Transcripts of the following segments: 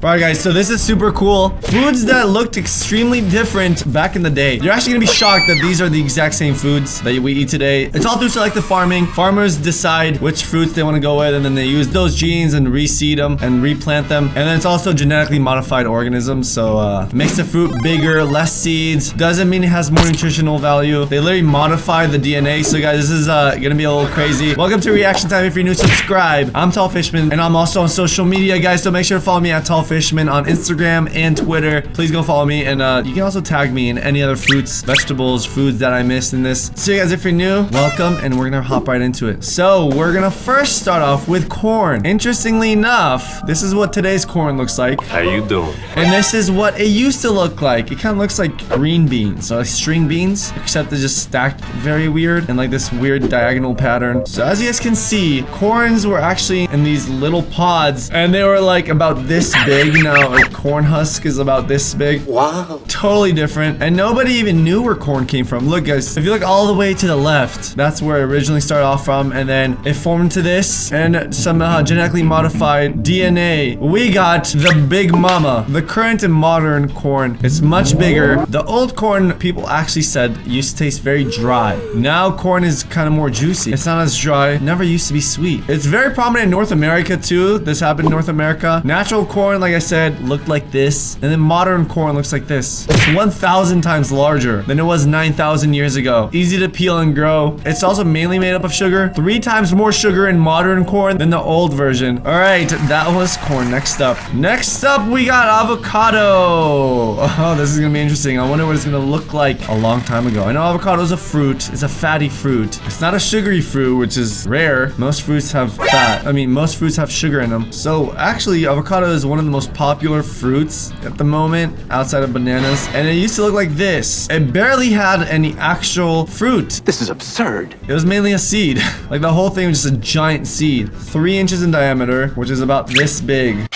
Alright guys, so this is super cool. Foods that looked extremely different back in the day. You're actually gonna be shocked that these are the exact same foods that we eat today. It's all through selective farming. Farmers decide which fruits they want to go with, and then they use those genes and reseed them and replant them. And then it's also genetically modified organisms, so makes the fruit bigger, less seeds. Doesn't mean it has more nutritional value. They literally modify the DNA. So guys, this is gonna be a little crazy. Welcome to Reaction Time. If you're new, subscribe. I'm Tall Fishman, and I'm also on social media, guys, so make sure to follow me at Tall Fishman on Instagram and Twitter. Please go follow me, and you can also tag me in any other fruits, vegetables, foods that I missed in this. So guys, if you're new, welcome, and we're gonna hop right into it. So we're gonna first start off with corn. Interestingly enough, this is what today's corn looks like. How you doing? And this is what it used to look like. It kind of looks like green beans, so like string beans, except they're just stacked very weird and like this weird diagonal pattern. So as you guys can see, corns were actually in these little pods, and they were like about this big. You know, a corn husk is about this big. Wow. Totally different, and nobody even knew where corn came from. Look guys, if you look all the way to the left, that's where it originally started off from, and then it formed into this, and somehow genetically modified DNA. We got the big mama. The current and modern corn is much bigger. The old corn, people actually said, used to taste very dry. Now corn is kind of more juicy. It's not as dry. Never used to be sweet. It's very prominent in North America too. This happened in North America. Natural corn, like I said, looked like this, and then modern corn looks like this. It's 1,000 times larger than it was 9,000 years ago. Easy to peel and grow. It's also mainly made up of sugar. 3 times more sugar in modern corn than the old version. All right, that was corn. Next up, we got avocado. Oh, this is gonna be interesting. I wonder what it's gonna look like a long time ago. I know avocado is a fruit. It's a fatty fruit. It's not a sugary fruit, which is rare. Most fruits have fat. I mean, most fruits have sugar in them. So actually, avocado is one of the most popular fruits at the moment outside of bananas, and it used to look like this. It barely had any actual fruit. This is absurd. It was mainly a seed. Like the whole thing was just a giant seed, 3 inches in diameter, which is about this big.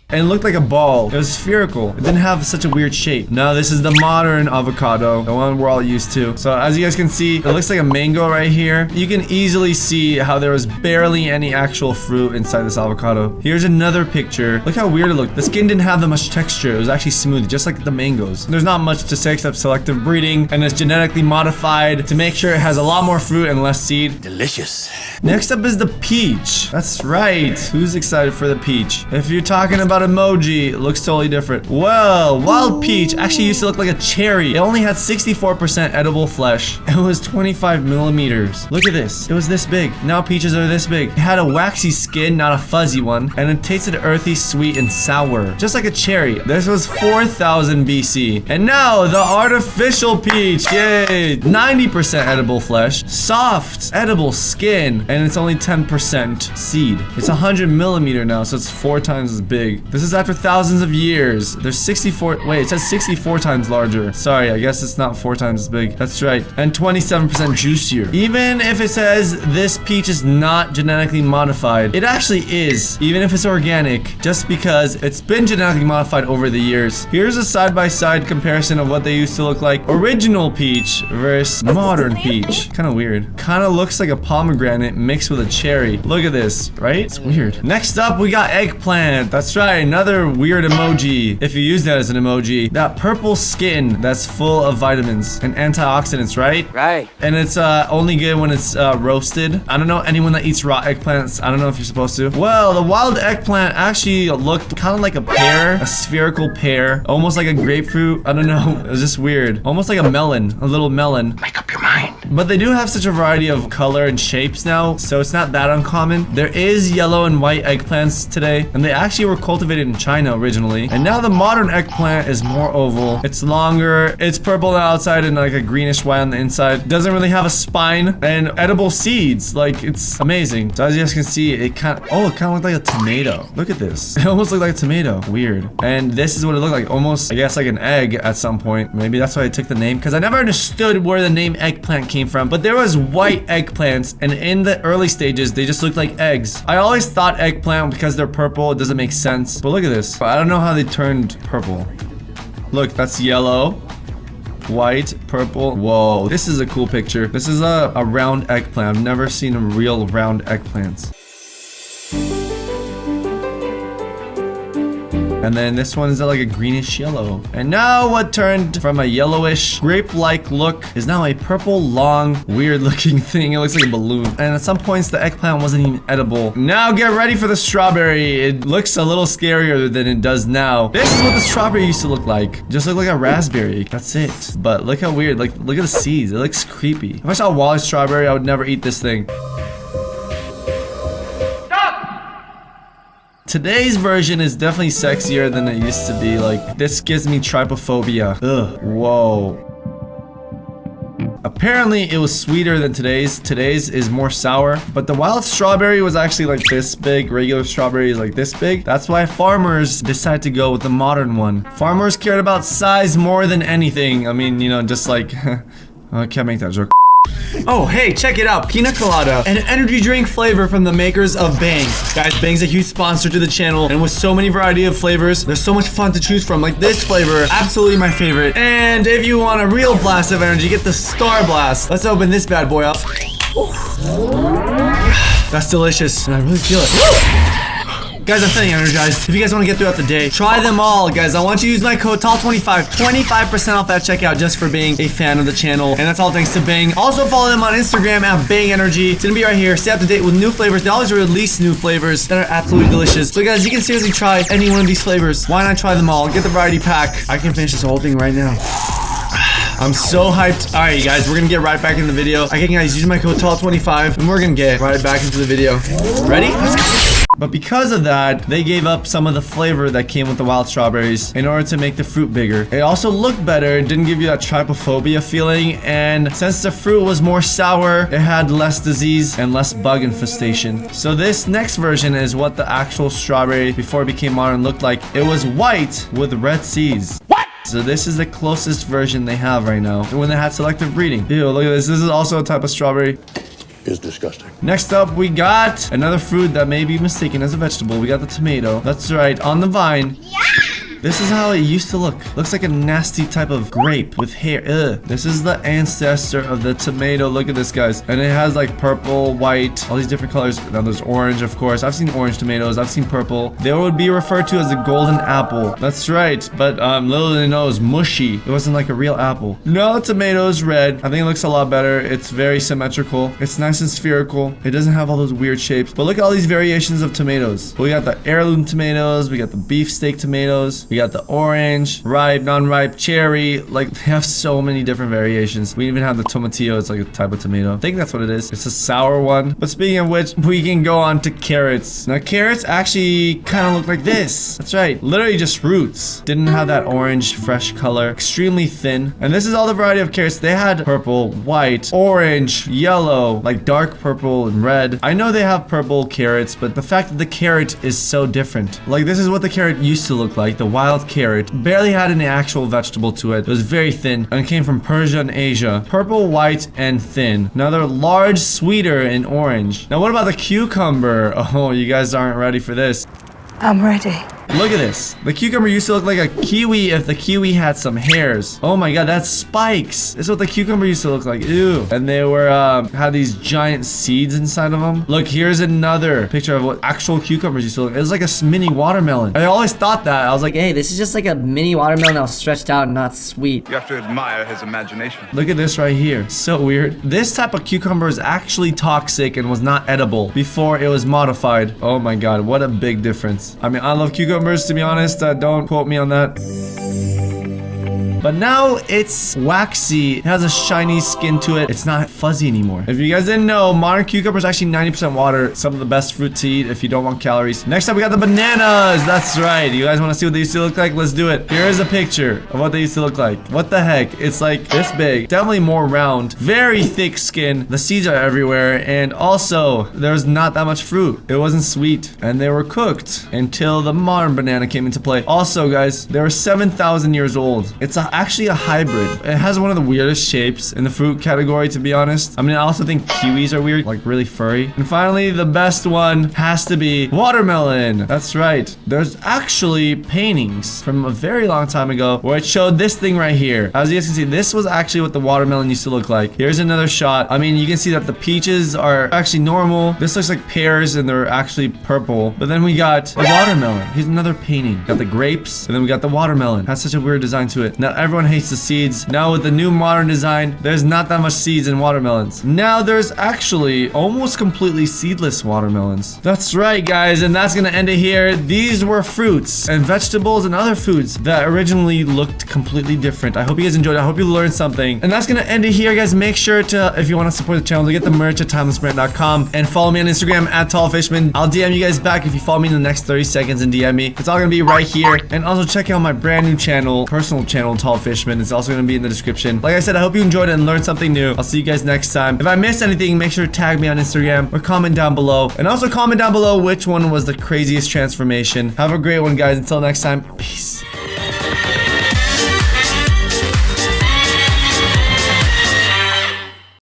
And it looked like a ball. It was spherical. It didn't have such a weird shape. Now this is the modern avocado, the one we're all used to. So as you guys can see, it looks like a mango right here. You can easily see how there was barely any actual fruit inside this avocado. Here's another picture. Look how weird it looked. The skin didn't have that much texture. It was actually smooth, just like the mangoes. There's not much to say except selective breeding, and it's genetically modified to make sure it has a lot more fruit and less seed. Delicious. Next up is the peach. That's right. Who's excited for the peach? If you're talking about emoji, it looks totally different. Well, wild peach actually used to look like a cherry. It only had 64% edible flesh. It was 25 millimeters. Look at this. It was this big. Now peaches are this big. It had a waxy skin, not a fuzzy one, and it tasted earthy, sweet, and sour, just like a cherry. This was 4,000 BC. And now the artificial peach. Yay! 90% edible flesh, soft, edible skin, and it's only 10% seed. It's 100 millimeter now, so it's 4 times as big. This is after thousands of years. There's 64, wait, it says 64 times larger. Sorry, I guess it's not 4 times as big. That's right. And 27% juicier. Even if it says this peach is not genetically modified, it actually is, even if it's organic, just because it's been genetically modified over the years. Here's a side-by-side comparison of what they used to look like. Original peach versus modern peach. Kind of weird. Kind of looks like a pomegranate mixed with a cherry. Look at this, right? It's weird. Next up, we got eggplant. That's right. Another weird emoji, if you use that as an emoji. That purple skin that's full of vitamins and antioxidants, right? Right. And it's only good when it's roasted. I don't know anyone that eats raw eggplants. I don't know if you're supposed to. Well, the wild eggplant actually looked kind of like a pear, a spherical pear, almost like a grapefruit. I don't know. It was just weird. Almost like a melon, a little melon. Make up your mind. But they do have such a variety of color and shapes now, so it's not that uncommon. There is yellow and white eggplants today, and they actually were cultivated in China originally. And now the modern eggplant is more oval. It's longer. It's purple on the outside and like a greenish white on the inside. Doesn't really have a spine and edible seeds. Like, it's amazing. So as you guys can see, it kind of looked like a tomato. Look at this. It almost looked like a tomato. Weird. And this is what it looked like. Almost, I guess, like an egg at some point. Maybe that's why I took the name, because I never understood where the name eggplant came from. But there was white eggplants, and in the early stages, they just looked like eggs. I always thought eggplant because they're purple, it doesn't make sense. But look at this. I don't know how they turned purple. Look, that's yellow, white, purple. Whoa, this is a cool picture. This is a round eggplant. I've never seen a real round eggplant. And then this one is like a greenish yellow. And now what turned from a yellowish grape-like look is now a purple, long, weird-looking thing. It looks like a balloon. And at some points, the eggplant wasn't even edible. Now get ready for the strawberry. It looks a little scarier than it does now. This is what the strawberry used to look like. Just look like a raspberry. That's it. But look how weird. Like, look at the seeds. It looks creepy. If I saw Wally's strawberry, I would never eat this thing. Today's version is definitely sexier than it used to be. Like, this gives me trypophobia. Ugh. Whoa. Apparently, it was sweeter than today's. Today's is more sour. But the wild strawberry was actually like this big. Regular strawberry is like this big. That's why farmers decided to go with the modern one. Farmers cared about size more than anything. I mean, you know, just like... I can't make that joke. Oh, hey, check it out. Pina Colada, an energy drink flavor from the makers of Bang. Guys, Bang's a huge sponsor to the channel, and with so many variety of flavors, there's so much fun to choose from. Like this flavor, absolutely my favorite. And if you want a real blast of energy, get the Star Blast. Let's open this bad boy up. That's delicious, and I really feel it. Guys, I'm feeling energized. If you guys want to get throughout the day, try them all. Guys, I want you to use my code TALL25, 25% off at checkout just for being a fan of the channel. And that's all thanks to Bang. Also follow them on Instagram at Bang Energy. It's gonna be right here. Stay up to date with new flavors. They always release new flavors that are absolutely delicious. So guys, you can seriously try any one of these flavors. Why not try them all? Get the variety pack. I can finish this whole thing right now. I'm so hyped. All right, you guys, we're gonna get right back in the video. Again, guys, use my code TALL25, and we're gonna get right back into the video. Ready? Let's go. But because of that, they gave up some of the flavor that came with the wild strawberries in order to make the fruit bigger. It also looked better. It didn't give you that trypophobia feeling. And since the fruit was more sour, it had less disease and less bug infestation. So this next version is what the actual strawberry before it became modern looked like. It was white with red seeds. What? So this is the closest version they have right now when they had selective breeding. Ew, look at this. This is also a type of strawberry. Is disgusting. Next up, we got another fruit that may be mistaken as a vegetable. We got the tomato. That's right, on the vine. Yeah. This is how it used to look. Looks like a nasty type of grape with hair. Ugh. This is the ancestor of the tomato. Look at this, guys. And it has like purple, white, all these different colors. Now there's orange, of course. I've seen orange tomatoes. I've seen purple. They would be referred to as a golden apple. That's right. But little did they know it was mushy. It wasn't like a real apple. No, the tomato is red. I think it looks a lot better. It's very symmetrical. It's nice and spherical. It doesn't have all those weird shapes. But look at all these variations of tomatoes. We got the heirloom tomatoes. We got the beefsteak tomatoes. We got the orange, ripe, non-ripe, cherry. Like, they have so many different variations. We even have the tomatillo. It's like a type of tomato. I think that's what it is. It's a sour one. But speaking of which, we can go on to carrots. Now, carrots actually kind of look like this. That's right. Literally just roots. Didn't have that orange, fresh color. Extremely thin. And this is all the variety of carrots. They had purple, white, orange, yellow, like dark purple and red. I know they have purple carrots, but the fact that the carrot is so different. Like, this is what the carrot used to look like. The wild carrot barely had any actual vegetable to it. It was very thin and came from Persia and Asia. Purple, white, and thin. Now they're large, sweeter, and orange. Now what about the cucumber? Oh, you guys aren't ready for this. I'm ready. Look at this. The cucumber used to look like a kiwi if the kiwi had some hairs. Oh my god, that's spikes. This is what the cucumber used to look like. Ew. And they were, had these giant seeds inside of them. Look, here's another picture of what actual cucumbers used to look like. It was like a mini watermelon. I always thought that. I was like, Hey, this is just like a mini watermelon that was stretched out and not sweet. You have to admire his imagination. look at this right here. So weird. This type of cucumber is actually toxic and was not edible before it was modified. Oh my god, what a big difference. I mean, I love cucumbers, to be honest. Don't quote me on that. But now it's waxy. It has a shiny skin to it. It's not fuzzy anymore. If you guys didn't know, modern cucumber is actually 90% water. Some of the best fruit to eat if you don't want calories. Next up, we got the bananas. That's right. You guys want to see what they used to look like? Let's do it. Here is a picture of what they used to look like. What the heck? It's like this big. Definitely more round. Very thick skin. The seeds are everywhere. And also, there's not that much fruit. It wasn't sweet. And they were cooked until the modern banana came into play. Also, guys, they were 7,000 years old. It's actually a hybrid. It has one of the weirdest shapes in the fruit category, to be honest. I mean, I also think kiwis are weird, like really furry. And finally, the best one has to be watermelon. That's right. There's actually paintings from a very long time ago where it showed this thing right here. As you guys can see, this was actually what the watermelon used to look like. Here's another shot. I mean, you can see that the peaches are actually normal. This looks like pears and they're actually purple. But then we got a watermelon. Here's another painting. Got the grapes and then we got the watermelon. Has such a weird design to it. Now everyone hates the seeds. Now with the new modern design, there's not that much seeds in watermelons. Now there's actually almost completely seedless watermelons. That's right, guys, and that's gonna end it here. These were fruits and vegetables and other foods that originally looked completely different. I hope you guys enjoyed it. I hope you learned something. And that's gonna end it here, guys. Make sure to, if you want to support the channel, to get the merch at timelessbrand.com and follow me on Instagram at tallfishman. I'll DM you guys back if you follow me in the next 30 seconds and DM me. It's all gonna be right here. And also check out my brand new channel, personal channel, Tall Fishman. It's also gonna be in the description. Like I said, I hope you enjoyed it and learned something new. I'll see you guys next time. If I missed anything, make sure to tag me on Instagram or comment down below. And also comment down below which one was the craziest transformation. Have a great one, guys. Until next time, peace.